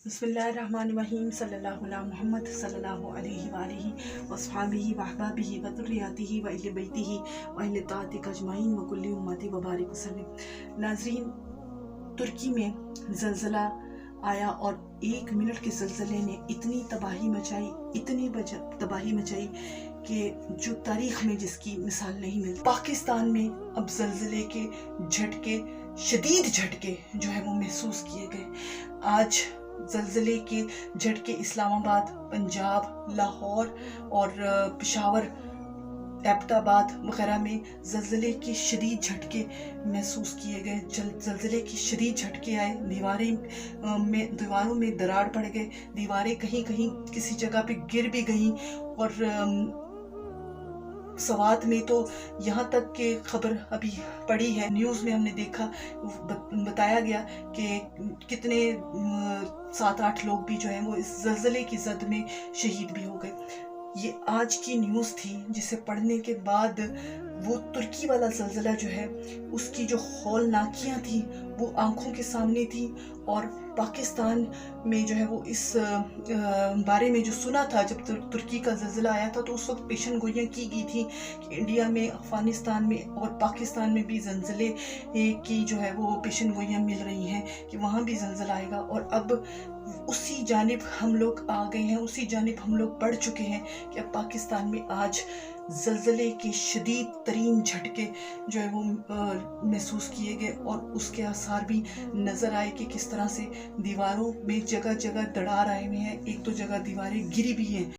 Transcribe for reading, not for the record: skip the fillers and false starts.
बिस्मिल्लाहिर्रहमानिर्रहीम सल्लल्लाहु अला मुहम्मद सल्लल्लाहु अलैहि वालिहि वस्हाबिहि वहबाबिहि व दुर्रियतिहि व अहले बैतिहि व अहले ताअतिक अजमाइन व कुल्ली उम्मती व बारिक वसल्लम। नाज़रीन, तुर्की में ज़लज़ला आया और 1 मिनट के ज़लज़ले ने इतनी तबाही मचाई कि जो तारीख़ में जिसकी मिसाल नहीं मिलती। पाकिस्तान में अब ज़लज़ले के झटके, शदीद झटके जो है वो महसूस किए गए। आज ज़लज़ले के झटके इस्लामाबाद, पंजाब, लाहौर और पेशावर, एबटाबाद वगैरह में ज़लज़ले के शदीद झटके महसूस किए गए। ज़लज़ले की शदीद झटके आए, दीवारों में दरार पड़ गए, दीवारें कहीं कहीं किसी जगह पे गिर भी गईं और सवात में तो यहाँ तक कि खबर अभी पड़ी है, न्यूज़ में हमने देखा, बताया गया कि कितने 7-8 लोग भी जो हैं वो इस ज़लज़ले की ज़द में शहीद भी हो गए। ये आज की न्यूज़ थी जिसे पढ़ने के बाद वो तुर्की वाला ज़लज़ला जो है उसकी जो हौलनाकियाँ थी वो आंखों के सामने थी। और पाकिस्तान में जो है वो इस बारे में जो सुना था, जब तुर्की का ज़लज़ला आया था तो उस वक्त पेशन गोइयाँ की गई थी कि इंडिया में, अफ़गानिस्तान में और पाकिस्तान में भी ज़लज़ले की जो है वो पेशन गोइयाँ मिल रही हैं कि वहाँ भी ज़लज़ला आएगा। और अब उसी जानिब हम लोग आ गए हैं, उसी जानिब हम लोग बढ़ चुके हैं कि अब पाकिस्तान में आज ज़लज़ले के शदीद तरीन झटके जो है वो महसूस किए गए और उसके आसार भी नज़र आए कि किस तरह से दीवारों में जगह जगह दरार आए हुए हैं, एक तो जगह दीवारें गिरी भी हैं।